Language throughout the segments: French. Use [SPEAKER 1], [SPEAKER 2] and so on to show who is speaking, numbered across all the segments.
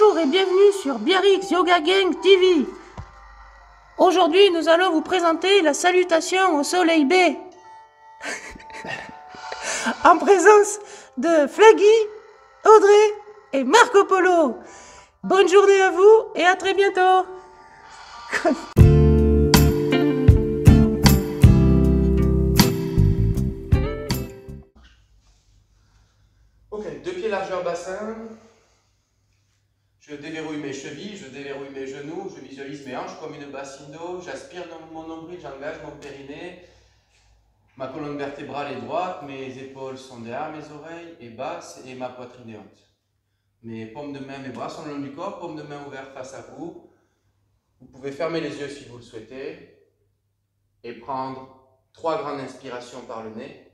[SPEAKER 1] Bonjour et bienvenue sur Biarritz Yoga Gang TV. Aujourd'hui, nous allons vous présenter la salutation au soleil B. En présence de Flaggy, Audrey et Marco Polo. Bonne journée à vous et à très bientôt.
[SPEAKER 2] Ok, 2 pieds largeur bassin. Je déverrouille mes chevilles, je déverrouille mes genoux, je visualise mes hanches comme une bassine d'eau. J'aspire dans mon nombril, j'engage mon périnée. Ma colonne vertébrale est droite, mes épaules sont derrière mes oreilles et basses et ma poitrine est haute. Mes paumes de main, mes bras sont le long du corps, paumes de main ouvertes face à vous. Vous pouvez fermer les yeux si vous le souhaitez et prendre 3 grandes inspirations par le nez,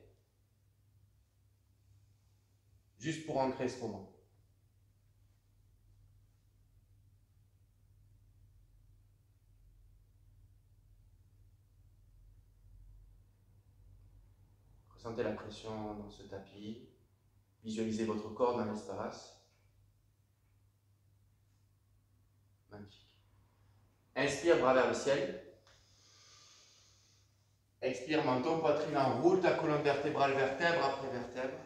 [SPEAKER 2] juste pour ancrer ce moment. Ressentez la pression dans ce tapis. Visualisez votre corps dans l'espace. Magnifique. Inspire, bras vers le ciel. Expire, menton, poitrine en roule, ta colonne vertébrale, vertèbre après vertèbre.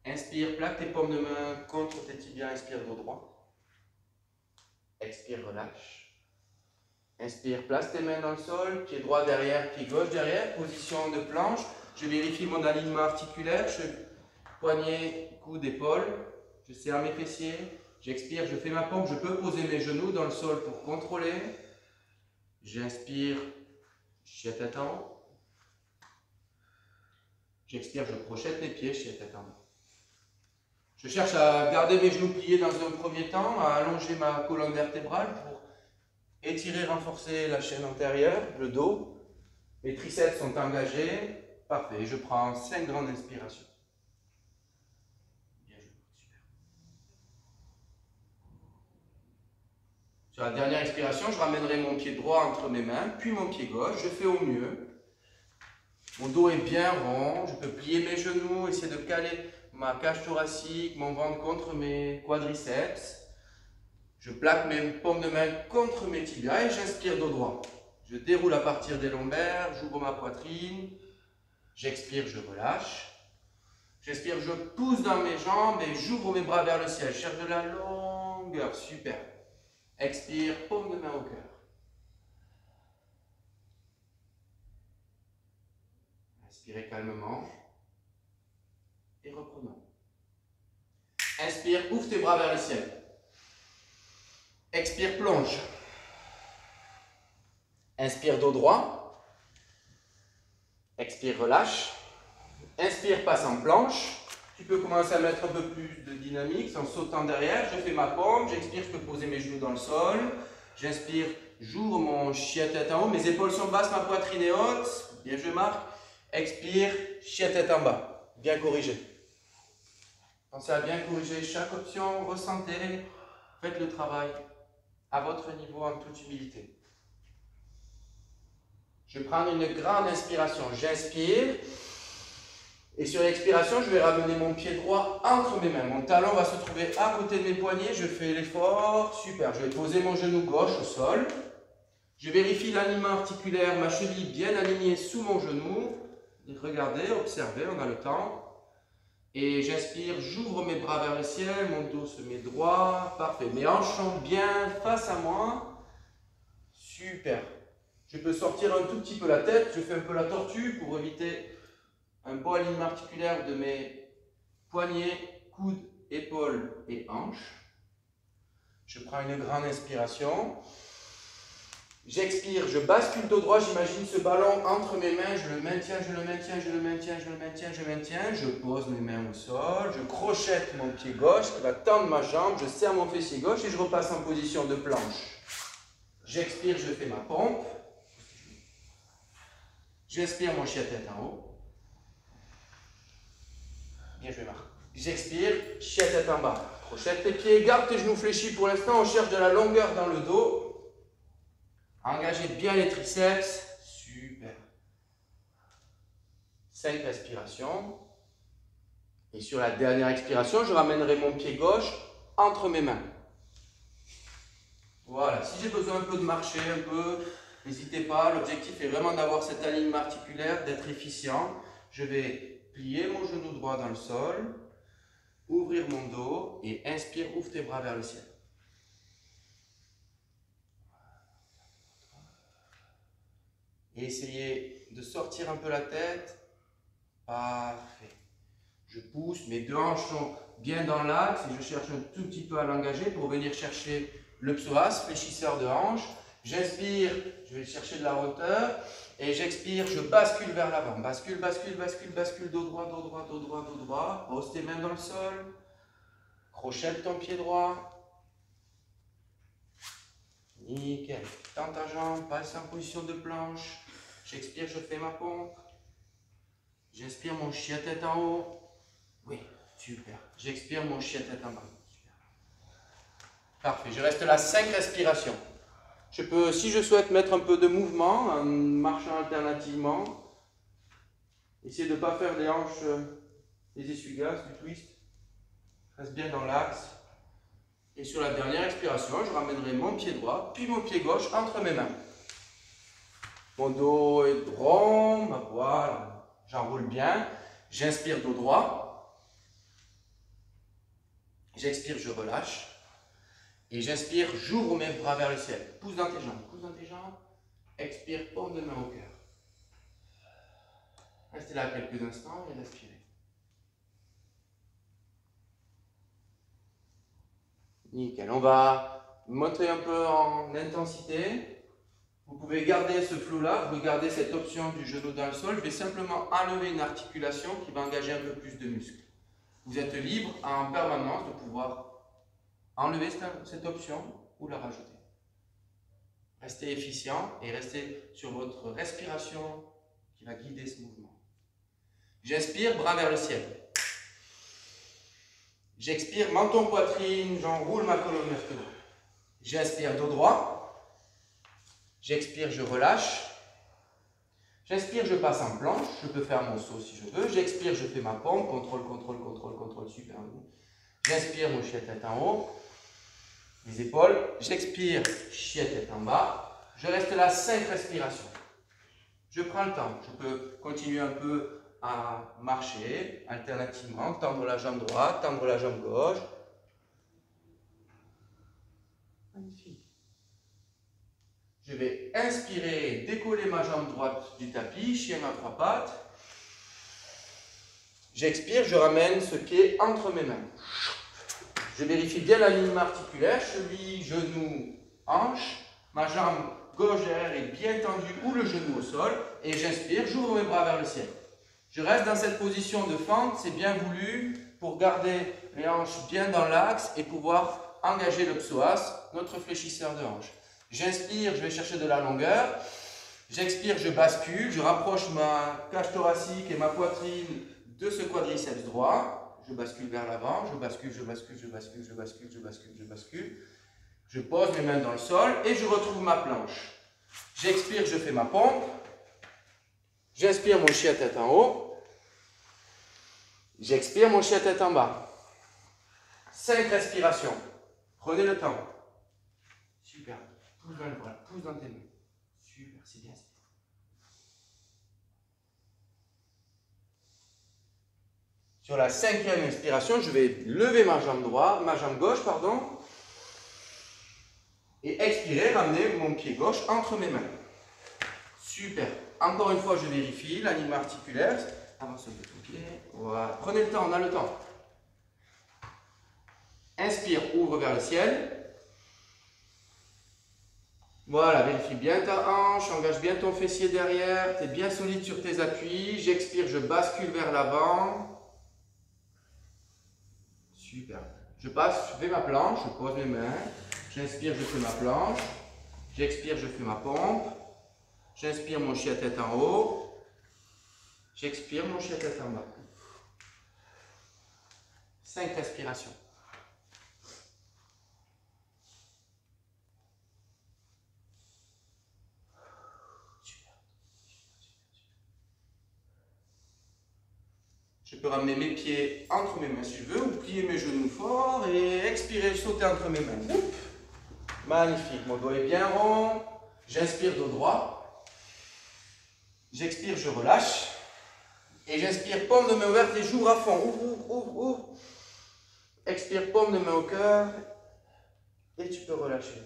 [SPEAKER 2] Inspire, plaque tes paumes de main contre tes tibias, inspire dos droit. Expire, relâche. Inspire, place tes mains dans le sol, pied droit derrière, pied gauche derrière, position de planche. Je vérifie mon alignement articulaire, poignet, coude, épaule. Je serre mes fessiers, j'expire, je fais ma pompe, je peux poser mes genoux dans le sol pour contrôler. J'inspire, chien tête en haut. J'expire, je projette mes pieds, chien tête en haut. Je cherche à garder mes genoux pliés dans un premier temps, à allonger ma colonne vertébrale pour étirer, renforcer la chaîne antérieure, le dos. Mes triceps sont engagés. Parfait. Je prends 5 grandes inspirations. Bien joué. Super. Sur la dernière expiration, je ramènerai mon pied droit entre mes mains, puis mon pied gauche. Je fais au mieux. Mon dos est bien rond. Je peux plier mes genoux, essayer de caler ma cage thoracique, mon ventre contre mes quadriceps. Je plaque mes paumes de main contre mes tibias et j'inspire dos droit. Je déroule à partir des lombaires, j'ouvre ma poitrine. J'expire, je relâche. J'inspire, je pousse dans mes jambes et j'ouvre mes bras vers le ciel. Je cherche de la longueur, super. Expire, paume de main au cœur. Inspirez calmement et reprenons. Inspire, ouvre tes bras vers le ciel. Expire, plonge. Inspire, dos droit. Expire, relâche. Inspire, passe en planche. Tu peux commencer à mettre un peu plus de dynamique en sautant derrière. Je fais ma pompe. J'expire, je peux poser mes genoux dans le sol. J'inspire, j'ouvre mon chien tête en haut. Mes épaules sont basses, ma poitrine est haute. Bien, je marque. Expire, chien tête en bas. Bien corrigé. Pensez à bien corriger chaque option. Ressentez. Faites le travail à votre niveau en toute humilité. Je vais prendre une grande inspiration. J'inspire. Et sur l'expiration, je vais ramener mon pied droit entre mes mains. Mon talon va se trouver à côté de mes poignets. Je fais l'effort. Super. Je vais poser mon genou gauche au sol. Je vérifie l'alignement articulaire. Ma cheville bien alignée sous mon genou. Regardez, observez, on a le temps. Et j'inspire, j'ouvre mes bras vers le ciel. Mon dos se met droit. Parfait. Mes hanches sont bien face à moi. Super. Je peux sortir un tout petit peu la tête, je fais un peu la tortue pour éviter un beau alignement articulaire de mes poignets, coudes, épaules et hanches. Je prends une grande inspiration. J'expire, je bascule dos droit, j'imagine ce ballon entre mes mains, je le maintiens, je le maintiens, je le maintiens, je le maintiens, je le maintiens. Je pose mes mains au sol, je crochette mon pied gauche qui va tendre ma jambe, je serre mon fessier gauche et je repasse en position de planche. J'expire, je fais ma pompe. J'inspire, mon chien tête en haut. Bien joué, Marc. J'expire, chien tête en bas. Crochette tes pieds, garde tes genoux fléchis pour l'instant. On cherche de la longueur dans le dos. Engagez bien les triceps. Super. 5 respirations. Et sur la dernière expiration, je ramènerai mon pied gauche entre mes mains. Voilà, si j'ai besoin un peu de marcher, un peu, n'hésitez pas. L'objectif est vraiment d'avoir cet alignement articulaire, d'être efficient. Je vais plier mon genou droit dans le sol, ouvrir mon dos et inspire, ouvre tes bras vers le ciel. Et essayez de sortir un peu la tête. Parfait. Je pousse, mes deux hanches sont bien dans l'axe et je cherche un tout petit peu à l'engager pour venir chercher le psoas, fléchisseur de hanche. J'inspire, je vais chercher de la hauteur et j'expire, je bascule vers l'avant. Bascule, bascule, bascule, bascule, dos droit, dos droit, dos droit, dos droit. Pose tes mains dans le sol. Crochette ton pied droit. Nickel. Tends ta jambe, passe en position de planche. J'expire, je fais ma pompe. J'inspire, mon chien tête en haut. Oui, super. J'expire, mon chien tête en bas. Super. Parfait. Je reste là 5 respirations. Je peux, si je souhaite, mettre un peu de mouvement en marchant alternativement. Essayez de ne pas faire des hanches, des essuie-glaces, du twist. Reste bien dans l'axe. Et sur la dernière expiration, je ramènerai mon pied droit, puis mon pied gauche entre mes mains. Mon dos est rond, voilà, j'enroule bien. J'inspire dos droit. J'expire, je relâche. Et j'inspire, j'ouvre mes bras vers le ciel. Pousse dans tes jambes, pousse dans tes jambes. Expire, paume de main au cœur. Restez là quelques instants et respirez. Nickel. On va monter un peu en intensité. Vous pouvez garder ce flou-là, vous pouvez garder cette option du genou dans le sol. Je vais simplement enlever une articulation qui va engager un peu plus de muscles. Vous êtes libre en permanence de pouvoir enlever cette option ou la rajouter. Restez efficient et restez sur votre respiration qui va guider ce mouvement. J'inspire, bras vers le ciel. J'expire, menton, poitrine, j'enroule ma colonne vertébrale. J'inspire, dos droit. J'expire, je relâche. J'inspire, je passe en planche. Je peux faire mon saut si je veux. J'expire, je fais ma pompe. Contrôle, contrôle, contrôle, contrôle. Super. J'inspire, mon chien tête en haut. Les épaules. J'expire, chien tête en bas. Je reste là 5 respirations. Je prends le temps. Je peux continuer un peu à marcher alternativement. Tendre la jambe droite, tendre la jambe gauche. Magnifique. Je vais inspirer, décoller ma jambe droite du tapis, chien à 3 pattes. J'expire, je ramène ce pied entre mes mains. Je vérifie bien l'alignement articulaire, cheville, genou, hanche. Ma jambe gauche derrière est bien tendue ou le genou au sol. Et j'inspire, j'ouvre mes bras vers le ciel. Je reste dans cette position de fente, c'est bien voulu pour garder les hanches bien dans l'axe et pouvoir engager le psoas, notre fléchisseur de hanche. J'inspire, je vais chercher de la longueur. J'expire, je bascule, je rapproche ma cage thoracique et ma poitrine de ce quadriceps droit. Je bascule vers l'avant, je bascule, je bascule, je bascule, je bascule, je bascule, je bascule. Je pose mes mains dans le sol et je retrouve ma planche. J'expire, je fais ma pompe. J'inspire, mon chien tête en haut. J'expire, mon chien tête en bas. 5 respirations. Prenez le temps. Super. Pousse dans le bras, pousse dans tes mains. Super, c'est bien. Sur la 5e inspiration, je vais lever ma jambe droite, ma jambe gauche, pardon. Et expirer, ramener mon pied gauche entre mes mains. Super. Encore une fois, je vérifie l'alignement articulaire. Avance un peu ton pied. Voilà. Prenez le temps, on a le temps. Inspire, ouvre vers le ciel. Voilà, vérifie bien ta hanche, engage bien ton fessier derrière, tu es bien solide sur tes appuis. J'expire, je bascule vers l'avant. Super. Je passe, je fais ma planche, je pose mes mains. J'inspire, je fais ma planche. J'expire, je fais ma pompe. J'inspire, mon chien tête en haut. J'expire, mon chien tête en bas. 5 respirations. Je peux ramener mes pieds entre mes mains si je veux, ou plier mes genoux fort et expirer, sauter entre mes mains. Oup. Magnifique, mon dos est bien rond. J'inspire dos droit. J'expire, je relâche. Et j'inspire, paume de main ouverte et j'ouvre à fond. Ouvre, ouvre, ouvre, ouvre. Expire, paume de main au cœur. Et tu peux relâcher.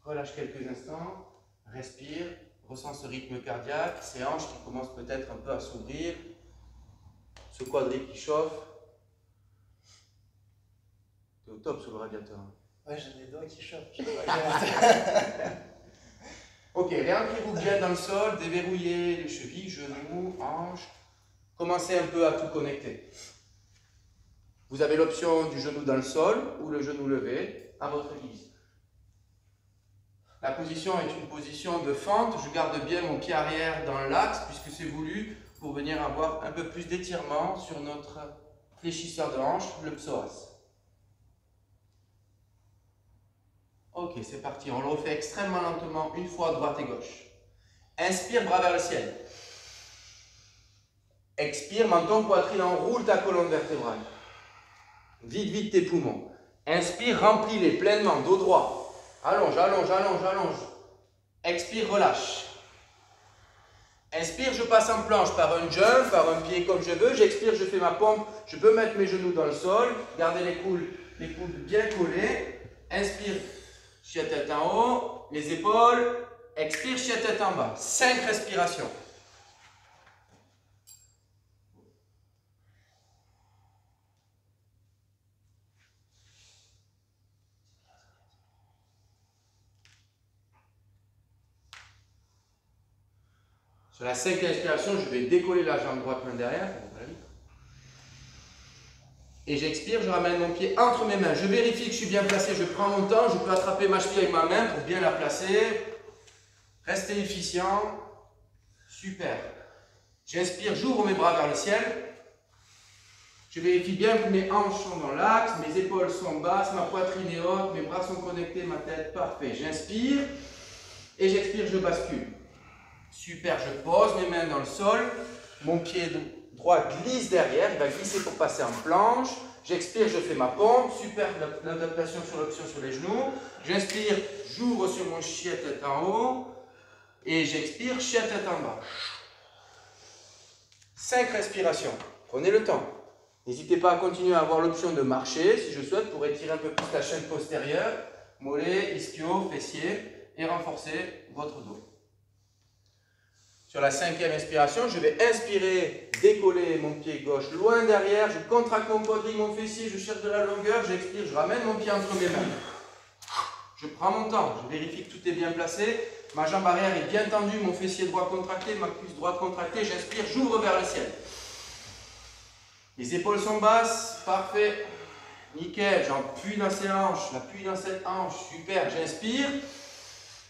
[SPEAKER 2] Relâche quelques instants. Respire. Ressens ce rythme cardiaque. Ces hanches qui commencent peut-être un peu à s'ouvrir. Ce quadril qui chauffe. T'es au top sous le radiateur.
[SPEAKER 3] Ouais, j'ai les doigts qui chauffent.
[SPEAKER 2] Ok, réancrez-vous bien dans le sol. Déverrouillez les chevilles, genoux, hanches. Commencez un peu à tout connecter. Vous avez l'option du genou dans le sol ou le genou levé, à votre guise. La position est une position de fente. Je garde bien mon pied arrière dans l'axe puisque c'est voulu pour venir avoir un peu plus d'étirement sur notre fléchisseur de hanche, le psoas. Ok, c'est parti. On le refait extrêmement lentement, une fois droite et gauche. Inspire, bras vers le ciel. Expire, menton, poitrine, enroule ta colonne vertébrale. Vide, vide tes poumons. Inspire, remplis-les pleinement, dos droit. Allonge, allonge, allonge, allonge. Expire, relâche. Inspire, je passe en planche par un jump, par un pied comme je veux. J'expire, je fais ma pompe. Je peux mettre mes genoux dans le sol. Gardez les coudes bien collés. Inspire, chien tête en haut. Les épaules. Expire, chien tête en bas. 5 respirations. Sur la 5e inspiration, je vais décoller la jambe droite main derrière. Et j'expire, je ramène mon pied entre mes mains. Je vérifie que je suis bien placé, je prends mon temps. Je peux attraper ma cheville avec ma main pour bien la placer. Restez efficient. Super. J'inspire, j'ouvre mes bras vers le ciel. Je vérifie bien que mes hanches sont dans l'axe, mes épaules sont basses, ma poitrine est haute, mes bras sont connectés, ma tête, parfait. J'inspire et j'expire, je bascule. Super, je pose mes mains dans le sol, mon pied droit glisse derrière, il va glisser pour passer en planche. J'expire, je fais ma pompe, super, l'adaptation sur l'option sur les genoux. J'inspire, j'ouvre sur mon chien tête en haut et j'expire, chien tête en bas. 5 respirations, prenez le temps. N'hésitez pas à continuer à avoir l'option de marcher, si je souhaite, pour étirer un peu plus la chaîne postérieure, mollet, ischio, fessier et renforcer votre dos. Sur la 5e inspiration, je vais inspirer, décoller mon pied gauche loin derrière, je contracte mon quadrille, mon fessier, je cherche de la longueur, j'expire, je ramène mon pied entre mes mains. Je prends mon temps, je vérifie que tout est bien placé, ma jambe arrière est bien tendue, mon fessier droit contracté, ma cuisse droite contractée, j'inspire, j'ouvre vers le ciel. Les épaules sont basses, parfait, nickel, j'appuie dans ces hanches, j'appuie dans cette hanche, super, j'inspire.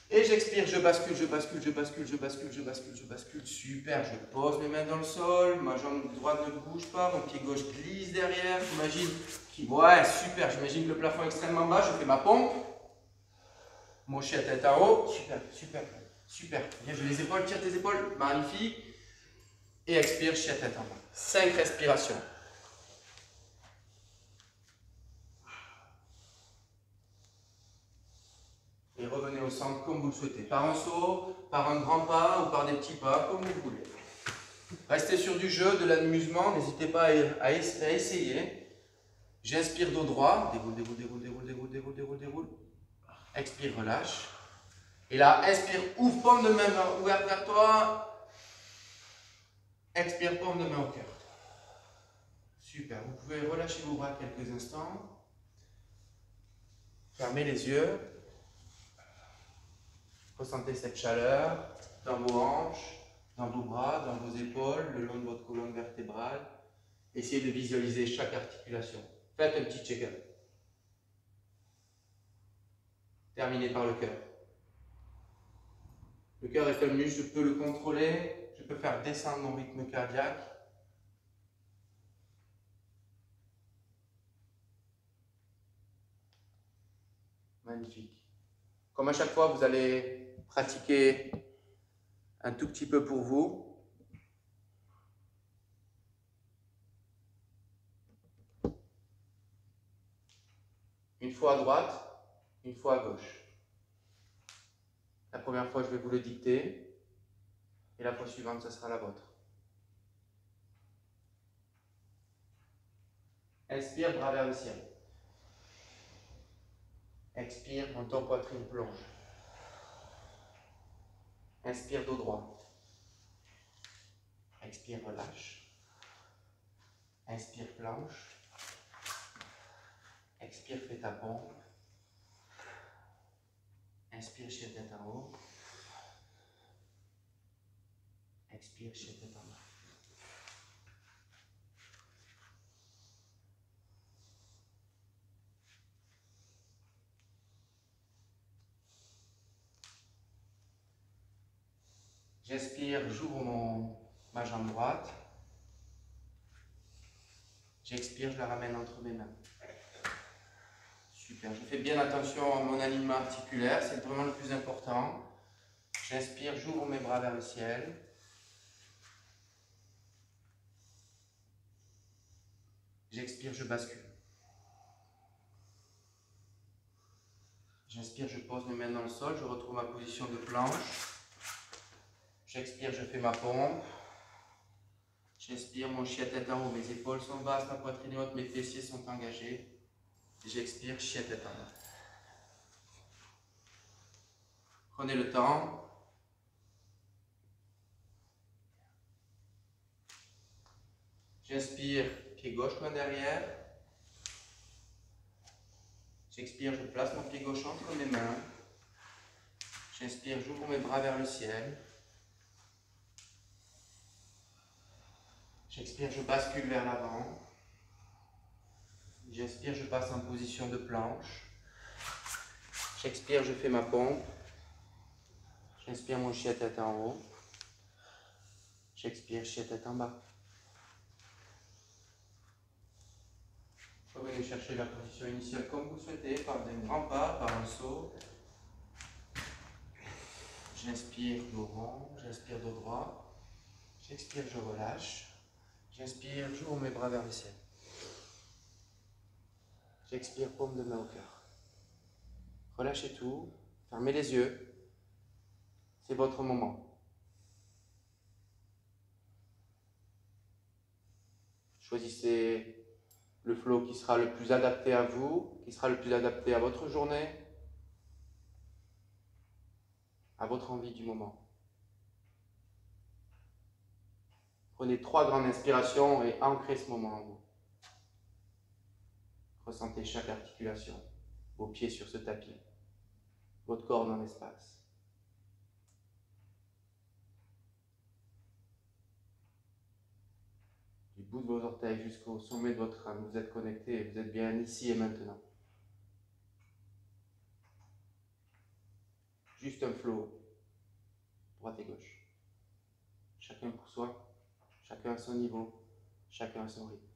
[SPEAKER 2] Et j'expire, je bascule, je bascule, je bascule, je bascule, je bascule, je bascule. Super, je pose mes mains dans le sol, ma jambe droite ne bouge pas, mon pied gauche glisse derrière. J'imagine ouais, super, j'imagine que le plafond est extrêmement bas, je fais ma pompe. Mon chien tête en haut, super, super, super. Bien, je les épaules, tire tes épaules, magnifique. Et expire, chien tête en bas. 5 respirations. Et revenez au centre comme vous le souhaitez, par un saut, par un grand pas ou par des petits pas, comme vous voulez. Restez sur du jeu, de l'amusement, n'hésitez pas à essayer. J'inspire dos droit, déroule, déroule, déroule, déroule, déroule, déroule, déroule, déroule. Expire, relâche. Et là, inspire, ouvre, paume de main ouverte vers toi. Expire, paume de main au cœur. Super, vous pouvez relâcher vos bras quelques instants. Fermez les yeux. Ressentez cette chaleur dans vos hanches, dans vos bras, dans vos épaules, le long de votre colonne vertébrale. Essayez de visualiser chaque articulation. Faites un petit check-up. Terminez par le cœur. Le cœur est un muscle, je peux le contrôler, je peux faire descendre mon rythme cardiaque. Magnifique. Comme à chaque fois, vous allez pratiquer un tout petit peu pour vous. Une fois à droite, une fois à gauche. La première fois, je vais vous le dicter. Et la fois suivante, ce sera la vôtre. Inspire, bras vers le ciel. Expire, menton, poitrine plonge. Inspire, dos droit. Expire, relâche. Inspire, planche. Expire, fais ta pompe. Inspire, chien tête en haut. Expire, chien tête en bas. J'inspire, j'ouvre ma jambe droite. J'expire, je la ramène entre mes mains. Super, je fais bien attention à mon alignement articulaire, c'est vraiment le plus important. J'inspire, j'ouvre mes bras vers le ciel. J'expire, je bascule. J'inspire, je pose mes mains dans le sol, je retrouve ma position de planche. J'expire, je fais ma pompe. J'inspire, mon chien tête en haut, mes épaules sont basses, ma poitrine est haute, mes fessiers sont engagés. J'expire, chien tête en bas. Prenez le temps. J'inspire, pied gauche, coin derrière. J'expire, je place mon pied gauche entre mes mains. J'inspire, j'ouvre mes bras vers le ciel. J'expire, je bascule vers l'avant. J'inspire, je passe en position de planche. J'expire, je fais ma pompe. J'inspire, mon chien tête en haut. J'expire, chien tête en bas. Revenez chercher la position initiale comme vous souhaitez, par un grand pas, par un saut. J'inspire, dos rond. J'inspire, dos droit. J'expire, je relâche. J'inspire, j'ouvre mes bras vers le ciel. J'expire, paume de main au cœur. Relâchez tout, fermez les yeux. C'est votre moment. Choisissez le flow qui sera le plus adapté à vous, qui sera le plus adapté à votre journée, à votre envie du moment. Prenez 3 grandes inspirations et ancrez ce moment en vous. Ressentez chaque articulation, vos pieds sur ce tapis, votre corps dans l'espace. Du bout de vos orteils jusqu'au sommet de votre âme, vous êtes connecté, vous êtes bien ici et maintenant. Juste un flow, droite et gauche. Chacun pour soi, chacun à son niveau, chacun à son rythme.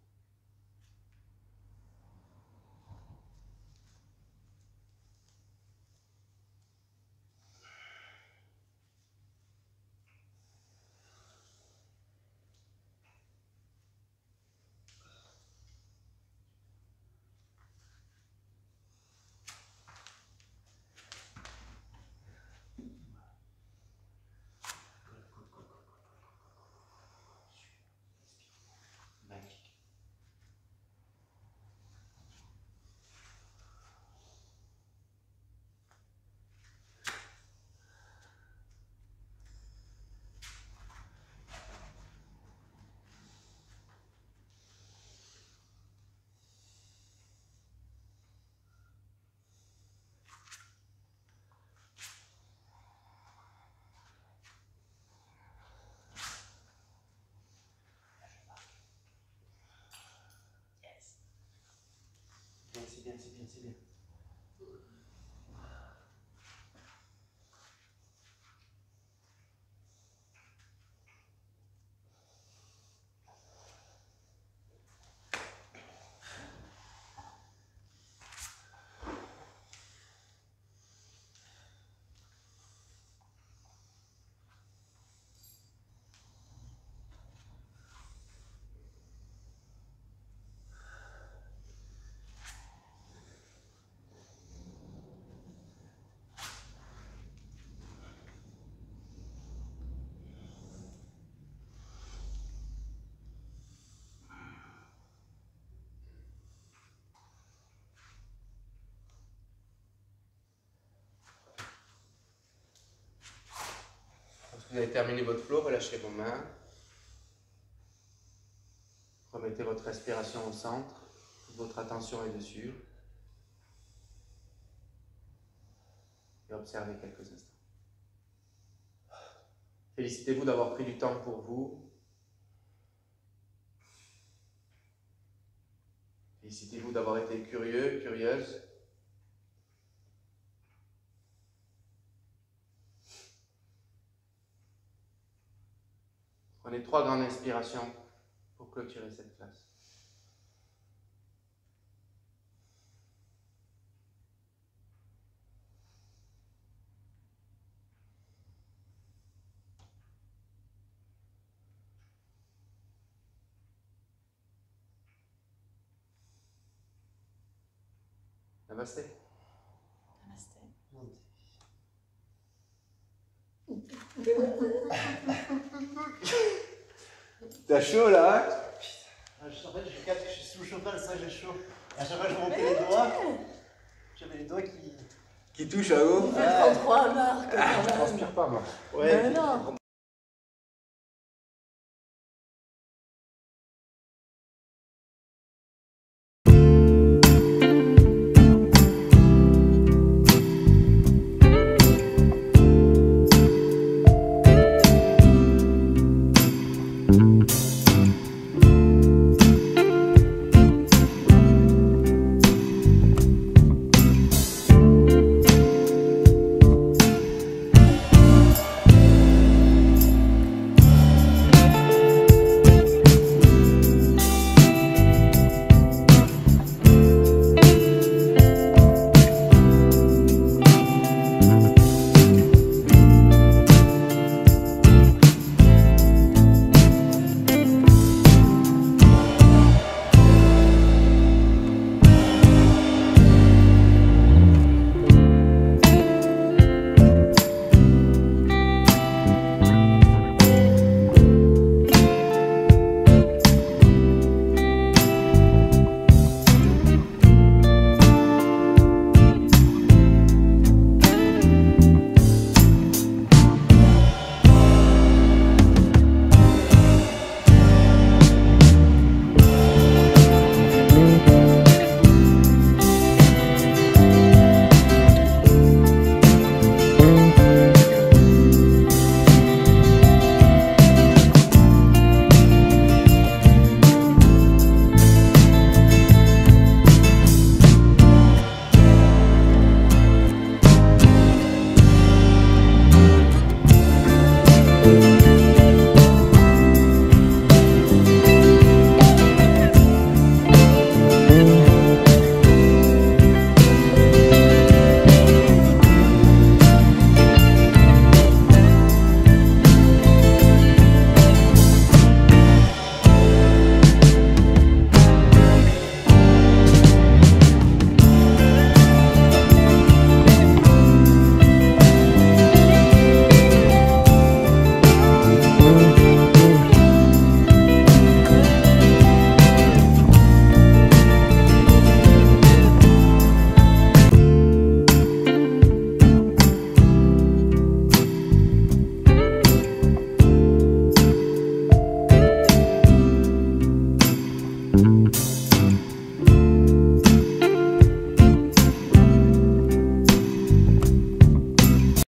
[SPEAKER 2] Magnifique. C'est bien, c'est bien, c'est bien. Vous avez terminé votre flow, relâchez vos mains. Remettez votre respiration au centre. Votre attention est dessus. Et observez quelques instants. Félicitez-vous d'avoir pris du temps pour vous. Félicitez-vous d'avoir été curieux, curieuse. Prenez 3 grandes inspirations pour clôturer cette classe. Namasté.
[SPEAKER 4] Namasté.
[SPEAKER 2] T'as chaud là, hein?
[SPEAKER 3] En fait, je capte que je suis sous le chauffage, ça j'ai chaud. À chaque fois que je montais les doigts, j'avais les doigts qui
[SPEAKER 2] Qui touche à l'eau?
[SPEAKER 4] Il fait 33 Marc.
[SPEAKER 2] Je transpire pas moi.
[SPEAKER 3] Ouais.
[SPEAKER 4] Mais non.